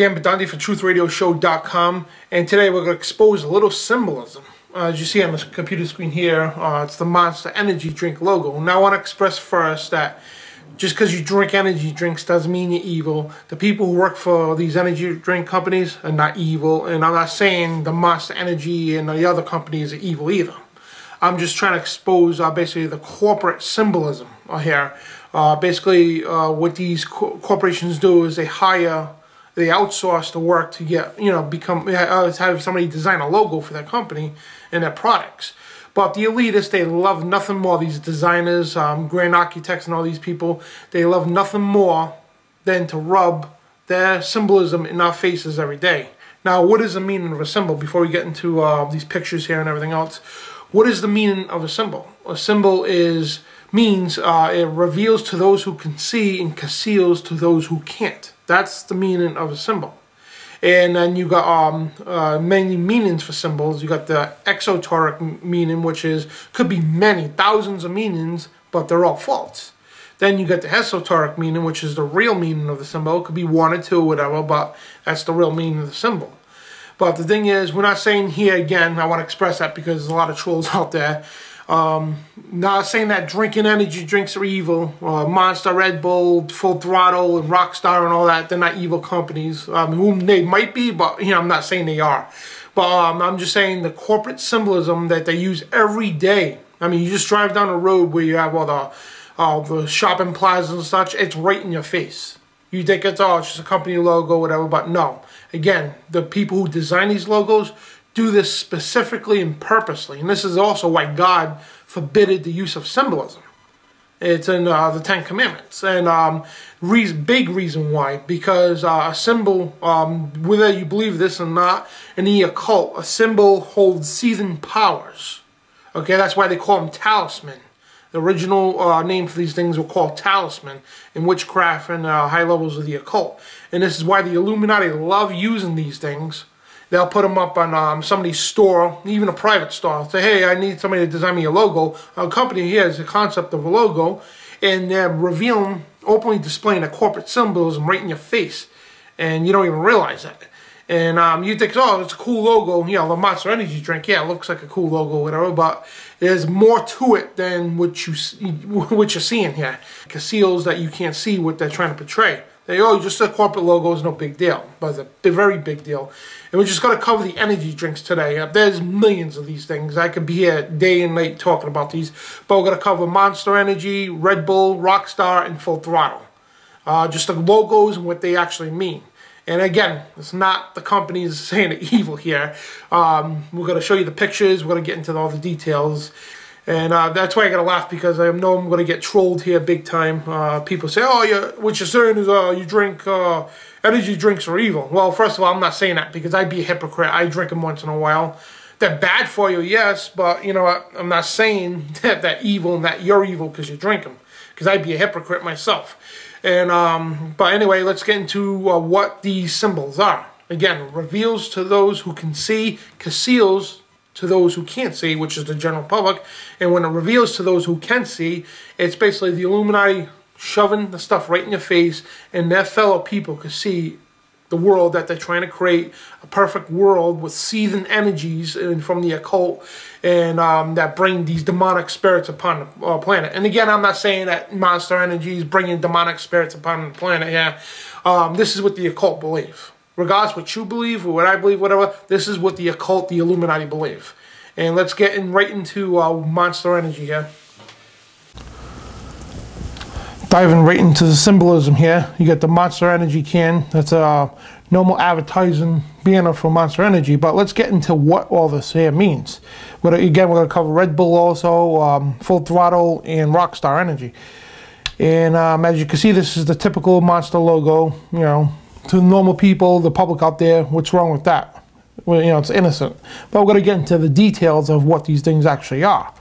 Dan Bidondi for TruthRadioShow.com, and today we're going to expose a little symbolism. As you see on the computer screen here, it's the Monster Energy drink logo. Now I want to express first that just because you drink energy drinks doesn't mean you're evil. The people who work for these energy drink companies are not evil, and I'm not saying the Monster Energy and the other companies are evil either. I'm just trying to expose basically the corporate symbolism here. Basically, what these corporations do is they outsource the work to get, have somebody design a logo for their company and their products. But the elitists, they love nothing more. These designers, grand architects and all these people, they love nothing more than to rub their symbolism in our faces every day. Now, what is the meaning of a symbol? Before we get into these pictures here and everything else, what is the meaning of a symbol? A symbol means it reveals to those who can see and conceals to those who can't. That's the meaning of a symbol. And then you got many meanings for symbols. You got the exoteric meaning, which could be many, thousands of meanings, but they're all false. Then you get the esoteric meaning, which is the real meaning of the symbol. It could be one or two or whatever, but that's the real meaning of the symbol. But the thing is, we're not saying here, again, I want to express that because there's a lot of trolls out there. Not saying that drinking energy drinks are evil. Monster, Red Bull, Full Throttle, and Rockstar and all that, they're not evil companies. Whom they might be, but I'm not saying they are. But I'm just saying the corporate symbolism that they use every day. I mean, you just drive down the road where you have all the shopping plazas and such, it's right in your face. You think it's just a company logo, whatever, but no. Again, the people who design these logos do this specifically and purposely. And this is also why God forbid the use of symbolism. It's in the Ten Commandments. And big reason why. Because a symbol, whether you believe this or not, in the occult, a symbol holds seething powers. Okay, that's why they call them talisman. The original name for these things were called talisman in witchcraft and high levels of the occult. And this is why the Illuminati love using these things. They'll put them up on somebody's store, even a private store. Say, hey, I need somebody to design me a logo. A company here has a concept of a logo, and they're revealing, openly displaying a corporate symbolism right in your face, and you don't even realize that. And you think, oh, it's a cool logo, the Monster Energy drink, yeah, it looks like a cool logo, whatever, but there's more to it than what you're seeing here. It conceals that you can't see what they're trying to portray. Just a corporate logo is no big deal, but it's a very big deal. And we're just going to cover the energy drinks today. There's millions of these things. I could be here day and night talking about these, but we're going to cover Monster Energy, Red Bull, Rockstar, and Full Throttle. Just the logos and what they actually mean. And again, it's not the companies saying they're evil here. We're going to show you the pictures. We're going to get into all the details. And that's why I gotta laugh, because I know I'm gonna get trolled here big time. People say, oh, what you're saying is you drink energy drinks are evil. Well, first of all, I'm not saying that, because I'd be a hypocrite. I drink them once in a while. They're bad for you, yes, but you know what? I'm not saying that they're evil and that you're evil because you drink them, because I'd be a hypocrite myself. And but anyway, let's get into what these symbols are. Again, it reveals to those who can see, conceals to those who can't see, which is the general public. And when it reveals to those who can see, it's basically the Illuminati shoving the stuff right in your face, and their fellow people can see the world that they're trying to create, a perfect world with seething energies from the occult, and that bring these demonic spirits upon the planet. And again, I'm not saying that Monster Energy is bringing demonic spirits upon the planet. This is what the occult believe. Regardless what you believe or what I believe, whatever, this is what the occult, the Illuminati believe. And let's get right into Monster Energy here. Diving right into the symbolism here. You got the Monster Energy can. That's a normal advertising banner for Monster Energy. But let's get into what all this here means. Again, we're going to cover Red Bull also, Full Throttle, and Rockstar Energy. And as you can see, this is the typical Monster logo, to normal people, the public out there. What's wrong with that? Well, it's innocent. But we're going to get into the details of what these things actually are.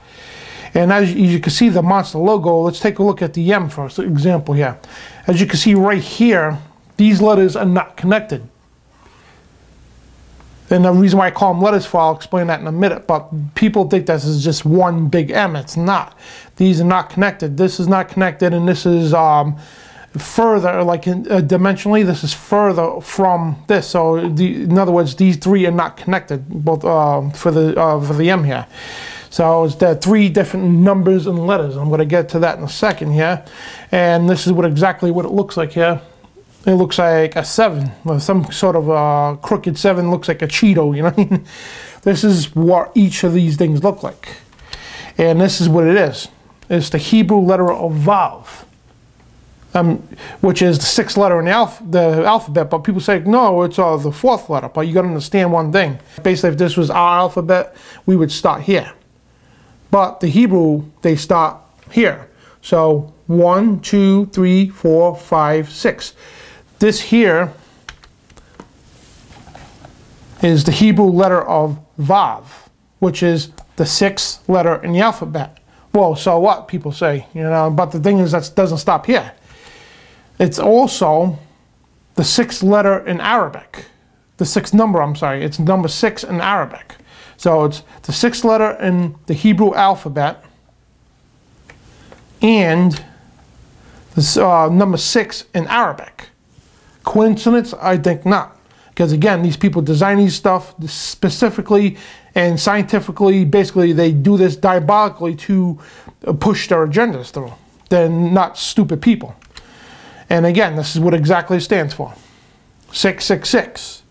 And as you can see the Monster logo, let's take a look at the M for example here. As you can see right here, these letters are not connected. And the reason why I call them letters for, I'll explain that in a minute, but people think this is just one big M. It's not. These are not connected. This is not connected, and this is further, like dimensionally, this is further from this. So in other words, these three are not connected, both for the M here. So it's the three different numbers and letters. I'm going to get to that in a second here. And this is exactly what it looks like here. It looks like a 7, or some sort of crooked 7. Looks like a Cheeto, you know. This is what each of these things look like, and this is what it is. It's the Hebrew letter of Vav, which is the 6th letter in the alphabet. But people say no, it's the 4th letter. But you got to understand one thing. Basically, if this was our alphabet, we would start here. But the Hebrew, they start here. So 1, 2, 3, 4, 5, 6. This here is the Hebrew letter of Vav, which is the 6th letter in the alphabet. Well, so what, people say, you know, but the thing is that doesn't stop here. It's also the 6th letter in Arabic. The 6th number, I'm sorry, it's number 6 in Arabic. So it's the 6th letter in the Hebrew alphabet and this number 6 in Arabic. Coincidence? I think not. Because again, these people design these stuff specifically and scientifically. Basically, they do this diabolically to push their agendas through. They're not stupid people. And again, this is what exactly it stands for. 666.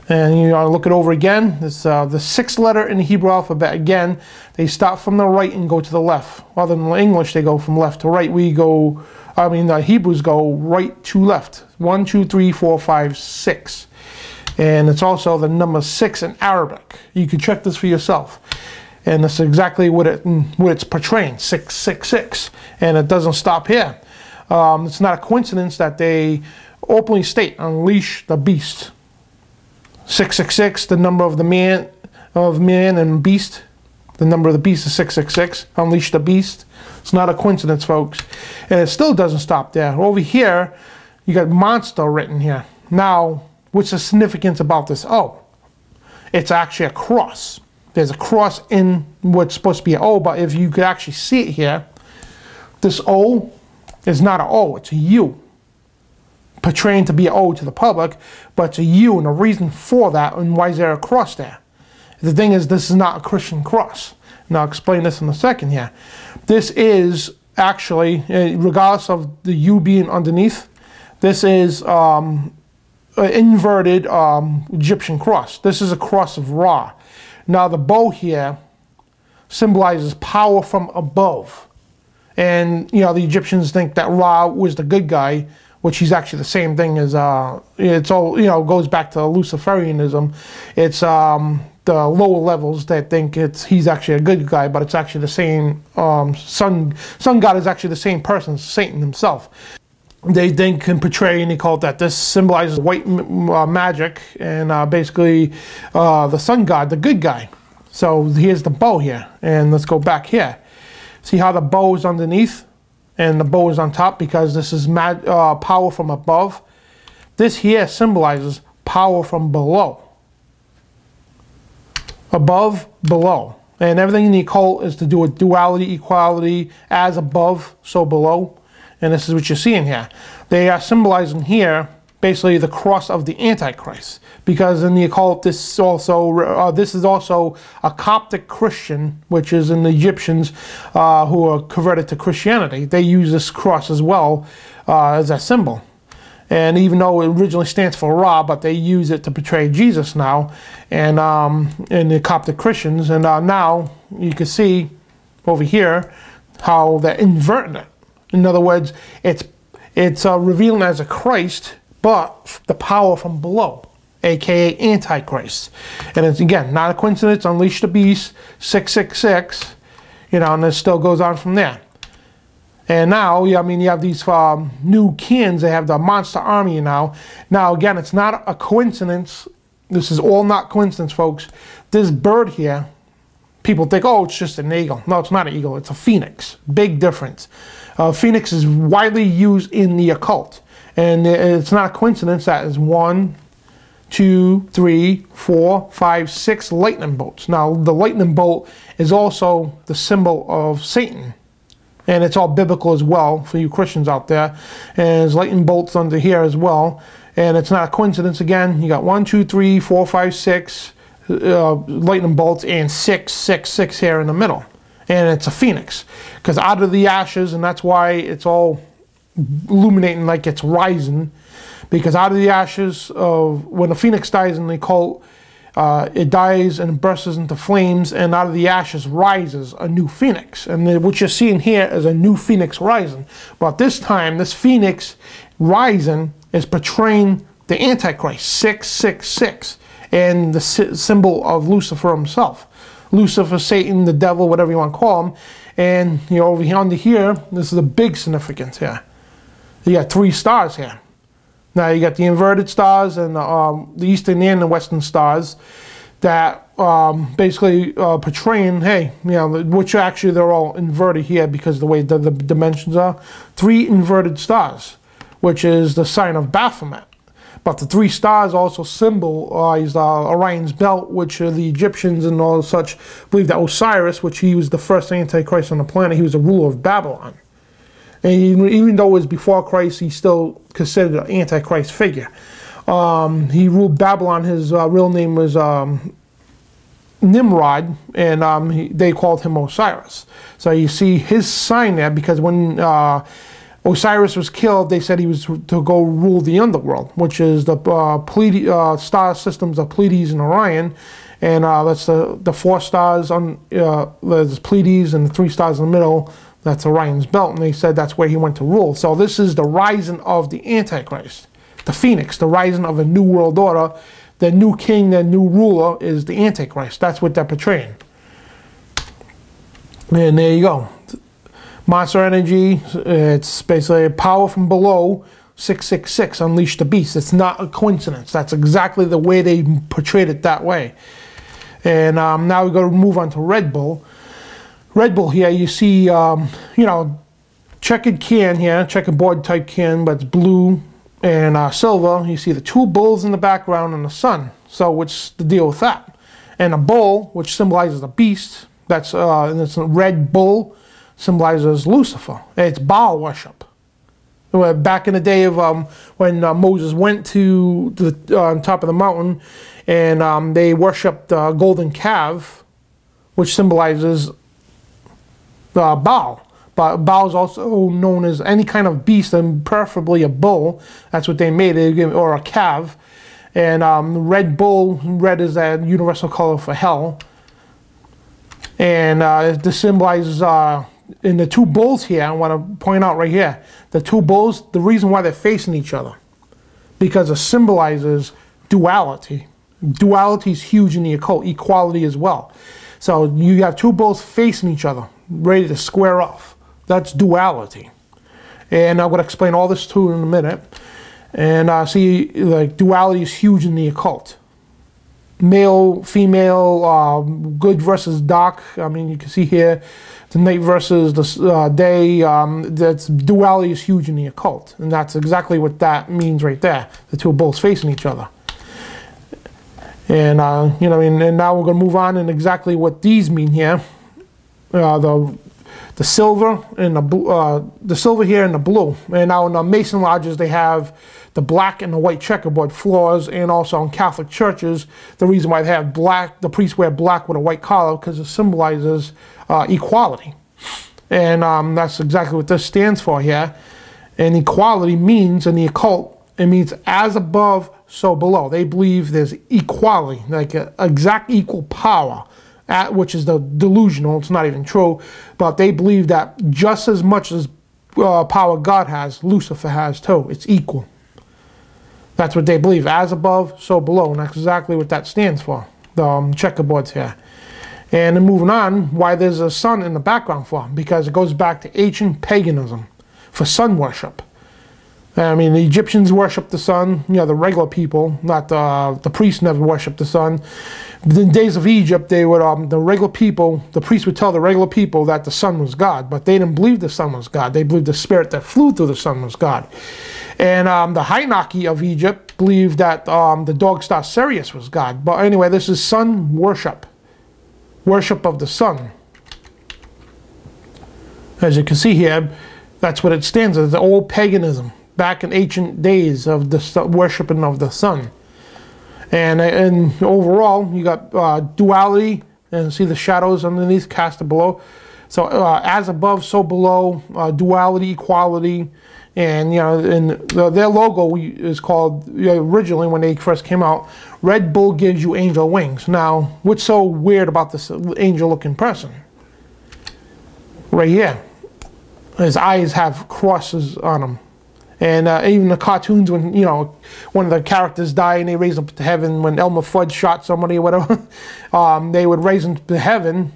And you want to look it over again. It's the 6th letter in the Hebrew alphabet. Again, they start from the right and go to the left. Other than English, they go from left to right. We go, I mean, the Hebrews go right to left. 1, 2, 3, 4, 5, 6. And it's also the number 6 in Arabic. You can check this for yourself. And that's exactly what it's portraying, 666. And it doesn't stop here. It's not a coincidence that they openly state, unleash the beast. 666, the number of the man and beast. The number of the beast is 666. Unleash the beast. It's not a coincidence, folks. And it still doesn't stop there. Over here, you got monster written here. Now, what's the significance about this? Oh, it's actually a cross. There's a cross in what's supposed to be an O, but if you could actually see it here, this O is not an O, it's a U. Portraying to be an O to the public, but it's a U, and the reason for that, and why is there a cross there? The thing is, this is not a Christian cross. And I'll explain this in a second here. This is actually, regardless of the U being underneath, this is an inverted Egyptian cross. This is a cross of Ra. Now the bow here symbolizes power from above. And, you know, the Egyptians think that Ra was the good guy, which he's actually the same thing as, it's all, you know, goes back to Luciferianism. It's the lower levels that think he's actually a good guy, but it's actually the same, sun god is actually the same person as Satan himself. They then can portray, and they call it that this symbolizes white magic, and basically the sun god, the good guy. So here's the bow here, and let's go back here. See how the bow is underneath and the bow is on top, because this is power from above. This here symbolizes power from below. Above, below. And everything in the occult is to do with duality, equality, as above, so below. And this is what you're seeing here. They are symbolizing here basically the cross of the Antichrist, because in the occult this is also a Coptic Christian, which is in the Egyptians who are converted to Christianity. They use this cross as well as a symbol. And even though it originally stands for Ra, but they use it to portray Jesus now, and in the Coptic Christians. And now you can see over here how they're inverting it. In other words, it's revealing as a Christ, but the power from below, aka Antichrist. And it's, again, not a coincidence. Unleash the beast, 666, you know, and it still goes on from there. And now, I mean, you have these new cans. They have the monster army now. Now, again, it's not a coincidence. This is all not coincidence, folks. This bird here, people think, oh, it's just an eagle. No, it's not an eagle. It's a phoenix. Big difference. Phoenix is widely used in the occult. And it's not a coincidence that is 1, 2, 3, 4, 5, 6 lightning bolts. Now, the lightning bolt is also the symbol of Satan. And it's all biblical as well for you Christians out there. And there's lightning bolts under here as well. And it's not a coincidence again. You got 1, 2, 3, 4, 5, 6 lightning bolts and 6, 6, 6 here in the middle. And it's a phoenix. Because out of the ashes, and that's why it's all illuminating like it's rising. Because out of the ashes of when a phoenix dies in the occult, it dies and bursts into flames, and out of the ashes rises a new phoenix. And what you're seeing here is a new phoenix rising. But this time, this phoenix rising is portraying the Antichrist, 666, and the symbol of Lucifer himself. Lucifer, Satan, the devil, whatever you want to call him. And you know, over here under here, this is a big significance here. You got 3 stars here. Now you got the inverted stars and the eastern and the western stars that basically portraying, hey, you know, which actually they're all inverted here because of the way the dimensions are. 3 inverted stars, which is the sign of Baphomet. But the 3 stars also symbolize Orion's belt, which the Egyptians and all such believe that Osiris, which he was the first Antichrist on the planet, he was the ruler of Babylon. And even though it was before Christ, he's still considered an Antichrist figure. He ruled Babylon. His real name was Nimrod, and they called him Osiris. So you see his sign there, because when Osiris was killed, they said he was to go rule the underworld, which is the star systems of Pleiades and Orion. And that's the 4 stars on there's Pleiades, and the 3 stars in the middle. That's Orion's belt, and they said that's where he went to rule. So this is the rising of the Antichrist, the phoenix, the rising of a new world order. The new king, the new ruler is the Antichrist. That's what they're portraying. And there you go. Monster energy, it's basically power from below, 666, unleash the beast. It's not a coincidence. That's exactly the way they portrayed it that way. And now we're going to move on to Red Bull. Red Bull here, you see, you know, checkered can here, checkerboard type can, but it's blue and silver. You see the 2 bulls in the background and the sun. So what's the deal with that? And a bull, which symbolizes a beast, that's and it's a red bull, symbolizes Lucifer. It's Baal worship. Back in the day of when Moses went to the on top of the mountain, and they worshipped the golden calf, which symbolizes Baal. But Baal is also known as any kind of beast, and preferably a bull. That's what they made it, or a calf. And red bull, red is that universal color for hell. And this symbolizes, in the 2 bulls here, I want to point out right here, the 2 bulls, the reason why they're facing each other, because it symbolizes duality. Duality is huge in the occult, equality as well. So you have 2 bulls facing each other, ready to square off. That's duality. And I'm going to explain all this to you in a minute. And see, like, duality is huge in the occult. Male, female, good versus dark. I mean, you can see here, the night versus the day. That's duality is huge in the occult. And that's exactly what that means right there. The 2 bulls facing each other. And, you know, and now we're going to move on and exactly what these mean here. The silver and the silver here and the blue. And now in the Mason lodges they have the black and the white checkerboard floors, and also in Catholic churches the reason why they have black, the priests wear black with a white collar, because it symbolizes equality. And that's exactly what this stands for here. And equality means in the occult, it means as above, so below. They believe there's equality, like exact equal power, which is the delusional. It's not even true, but they believe that just as much as power God has, Lucifer has too. It's equal. That's what they believe. As above, so below. And that's exactly what that stands for. The checkerboards here. And then moving on, why there's a sun in the background for? Because it goes back to ancient paganism for sun worship. I mean, the Egyptians worshiped the sun, you know, the regular people, not the priests never worshiped the sun. In the days of Egypt, they would, the regular people, the priests would tell the regular people that the sun was God, but they didn't believe the sun was God. They believed the spirit that flew through the sun was God. And the hierarchy of Egypt believed that the dog star Sirius was God. But anyway, this is sun worship. Worship of the sun. As you can see here, that's what it stands as, the old paganism, back in ancient days of the worshiping of the sun. And overall, you got duality, and see the shadows underneath, cast below. So as above, so below, duality, equality, and their logo is called, originally when they first came out, Red Bull gives you angel wings. Now, what's so weird about this angel-looking person? Right here, his eyes have crosses on them. And even the cartoons, when one of the characters die and they raise them to heaven, when Elmer Fudd shot somebody or whatever, they would raise them to heaven.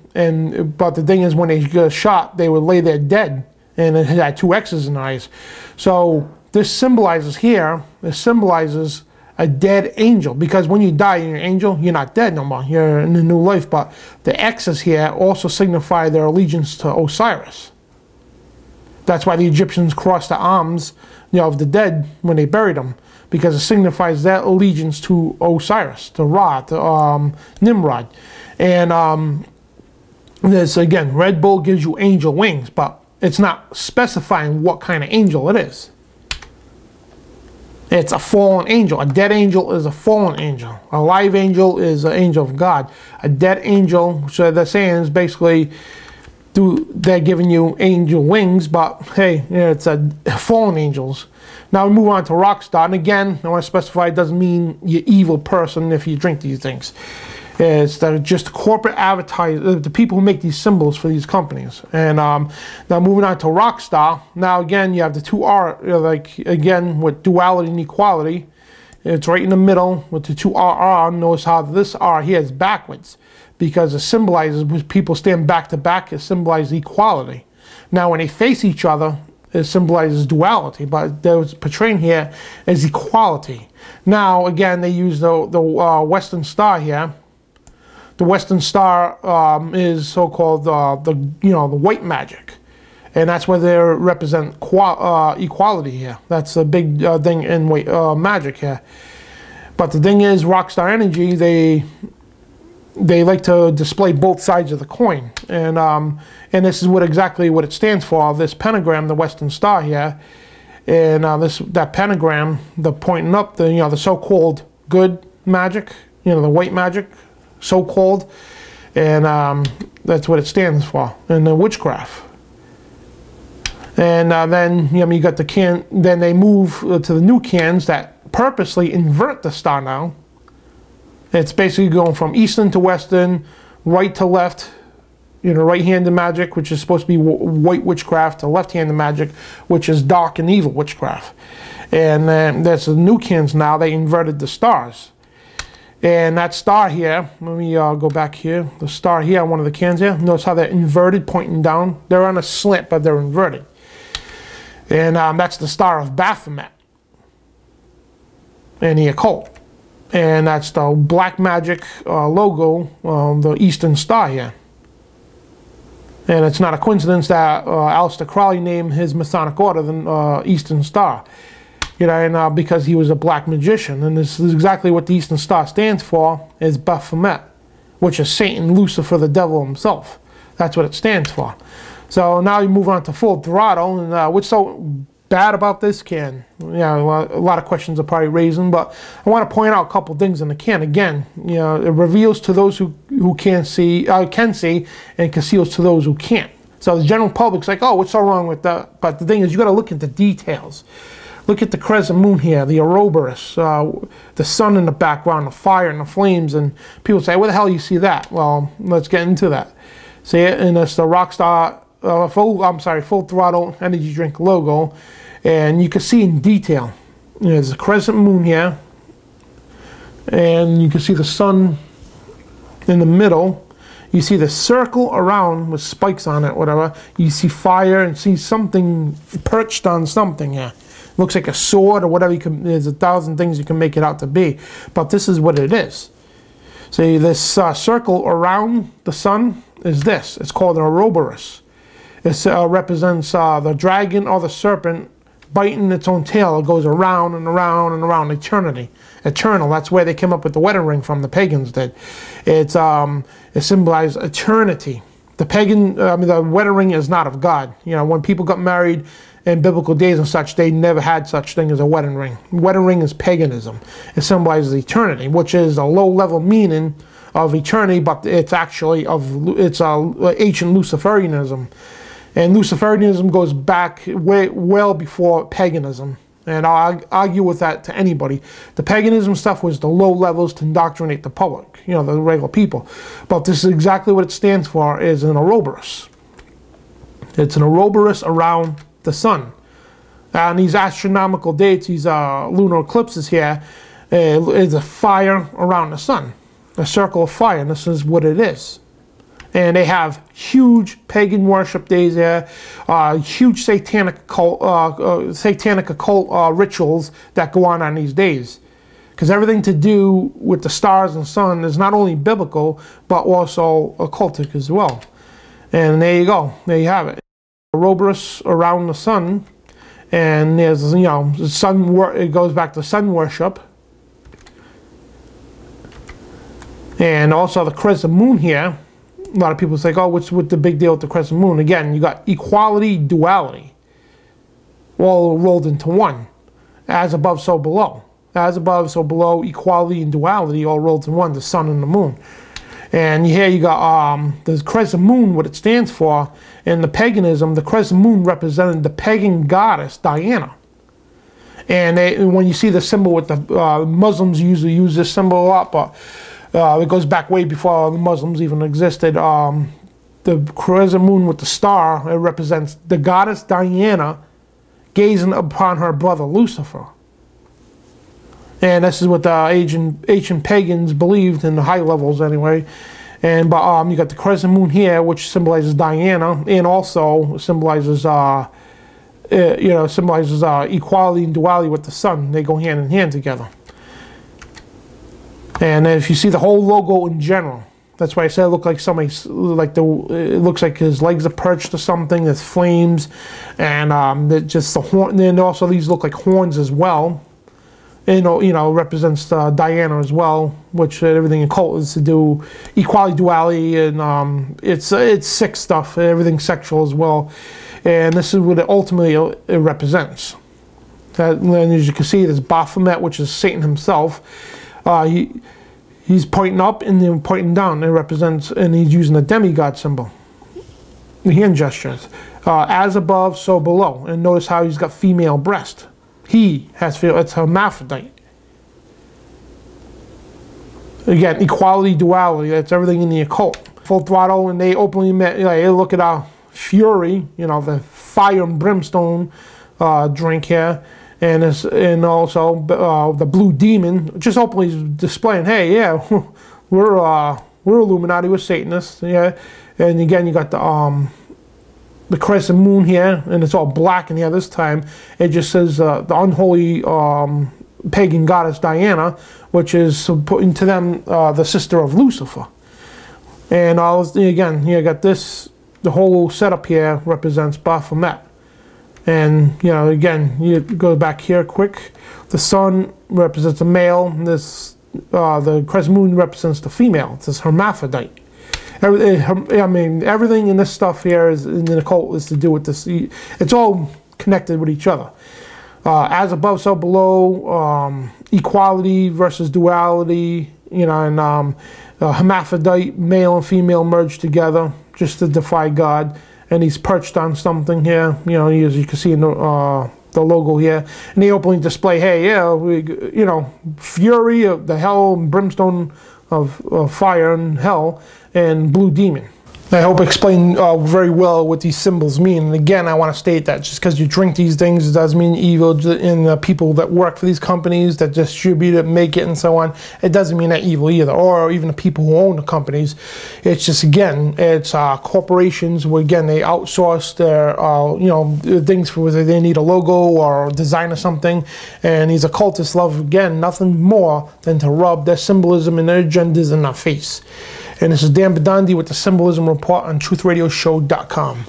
But the thing is, when they got shot, they would lay there dead, and it had two X's in the eyes. So this symbolizes here. This symbolizes a dead angel, because when you die and you're an angel, you're not dead no more. You're in a new life. But the X's here also signify their allegiance to Osiris. That's why the Egyptians crossed the arms of the dead when they buried them, because it signifies their allegiance to Osiris, to Ra, to Nimrod. And this, again, Red Bull gives you angel wings, but it's not specifying what kind of angel it is. It's a fallen angel. A dead angel is a fallen angel. A live angel is an angel of God. A dead angel, so they're saying, is basically, they're giving you angel wings, but hey, it's a fallen angels. Now we move on to Rockstar, and again, I want to specify, it doesn't mean you're an evil person if you drink these things. It's just corporate advertisers, the people who make these symbols for these companies. And now moving on to Rockstar. Now again, you have the two R, like again with duality and equality. It's right in the middle with the two RR. Notice how this R here is backwards, because it symbolizes, when people stand back to back, it symbolizes equality. Now when they face each other, it symbolizes duality, but they're portraying here as equality. Now again, they use the Western Star here. The Western Star is so-called the white magic, and that's where they represent equality here. That's a big thing in magic here. But the thing is, Rockstar Energy, they like to display both sides of the coin, and this is exactly what it stands for. This pentagram, the Western Star here, and that pentagram, the pointing up, the so-called good magic, the white magic, so-called, and that's what it stands for in the witchcraft. And then you got the can. Then they move to the new cans that purposely invert the star now. It's basically going from Eastern to Western, right to left, right-handed magic, which is supposed to be white witchcraft, to left-handed magic, which is dark and evil witchcraft. And that's the new cans now. They inverted the stars. And that star here, let me go back here. The star here on one of the cans here, notice how they're inverted, pointing down. They're on a slant, but they're inverted. And that's the Star of Baphomet and the occult. And that's the black magic logo, the Eastern Star here. And it's not a coincidence that Aleister Crowley named his Masonic order the Eastern Star. And because he was a black magician. And this is exactly what the Eastern Star stands for, is Baphomet, which is Satan, Lucifer, the devil himself. That's what it stands for. So now you move on to Full Throttle. And what's so bad about this can? A lot of questions are probably raising, but I want to point out a couple things in the can. Again, it reveals to those who can see, and conceals to those who can't. So the general public's like, oh, what's so wrong with that? But the thing is, you got to look at the details. Look at the crescent moon here, the Ouroboros, the sun in the background, the fire and the flames, and people say, where the hell do you see that? Well, let's get into that. See it, and it's the Rockstar, Full Throttle energy drink logo, and you can see in detail. There's a crescent moon here, and you can see the sun in the middle. You see the circle around with spikes on it, whatever. You see fire and see something perched on something here. Looks like a sword or whatever. There's 1,000 things you can make it out to be, but this is what it is. See, this circle around the sun is this. It's called an Ouroboros. It represents the dragon or the serpent biting its own tail. It goes around and around and around, eternity. Eternal, that's where they came up with the wedding ring from, the pagans did. It symbolizes eternity. The pagan, the wedding ring is not of God. You know, when people got married in biblical days and such, they never had such thing as a wedding ring. Wedding ring is paganism. It symbolizes eternity, which is a low-level meaning of eternity, but it's actually it's ancient Luciferianism. And Luciferianism goes back well before paganism. And I'll argue with that to anybody. The paganism stuff was the low levels to indoctrinate the public, you know, the regular people. But this is exactly what it stands for, is an Ouroboros. It's an Ouroboros around the sun. And these astronomical dates, these lunar eclipses here, is a fire around the sun. A circle of fire, and this is what it is. And they have huge pagan worship days there, huge satanic occult rituals that go on these days. Because everything to do with the stars and sun is not only biblical, but also occultic as well. And there you go. There you have it. Ouroboros around the sun. And there's, you know, the sun, it goes back to sun worship. And also the crescent moon here. A lot of people say, oh, what's the big deal with the crescent moon? Again, you got equality, duality, all rolled into one. As above, so below. As above, so below, equality and duality all rolled into one, the sun and the moon. And here you got the crescent moon, what it stands for. In the paganism, the crescent moon represented the pagan goddess Diana. And when you see the symbol with the Muslims usually use this symbol a lot, but it goes back way before the Muslims even existed. The crescent moon with the star, it represents the goddess Diana gazing upon her brother Lucifer. And this is what the ancient pagans believed in the high levels anyway. And but you got the crescent moon here, which symbolizes Diana, and also symbolizes equality and duality with the sun. They go hand in hand together. And if you see the whole logo in general, that's why I said it looked like somebody's, it looks like his legs are perched or something. There's flames, and just the horn. And also these look like horns as well. And you know, represents Diana as well, which everything in occult is to do equality, duality, and it's sick stuff. Everything sexual as well. And this is what it ultimately represents. And as you can see, there's Baphomet, which is Satan himself. He's pointing up and then pointing down. It represents, and he's using a demigod symbol. The hand gestures. As above, so below. And notice how he's got female breast. He has female. It's hermaphrodite. Again, equality, duality. That's everything in the occult. Full Throttle, and they openly admit, hey, look at our Fury. You know, the fire and brimstone drink here. And also the Blue Demon, just openly displaying, hey, yeah, we're Illuminati, we're Satanists, yeah. And again, you got the crescent moon here, and it's all black in here this time. It just says the unholy pagan goddess Diana, which is putting to them the sister of Lucifer. And again, you got this. The whole setup here represents Baphomet. And, you know, again, you go back here quick. The sun represents the male. The crescent moon represents the female. It's this hermaphrodite. I mean, everything in this stuff here is in the occult is to do with this. It's all connected with each other. As above, so below. Equality versus duality. You know, and hermaphrodite, male and female merged together just to defy God. And he's perched on something here, you know, as you can see in the logo here. And they openly display, hey, yeah, you know, Fury of the hell and brimstone of fire and hell, and Blue Demon. I hope I explained very well what these symbols mean. And again, I want to state that just because you drink these things, it doesn't mean evil. And the people that work for these companies that distribute it, make it, and so on, it doesn't mean they're evil either. Or even the people who own the companies. It's just, again, it's corporations where, again, they outsource their, you know, things for whether they need a logo or design or something. And these occultists love, again, nothing more than to rub their symbolism and their agendas in our face. And this is Dan Bidondi with the Symbolism Report on TruthRadioshow.com.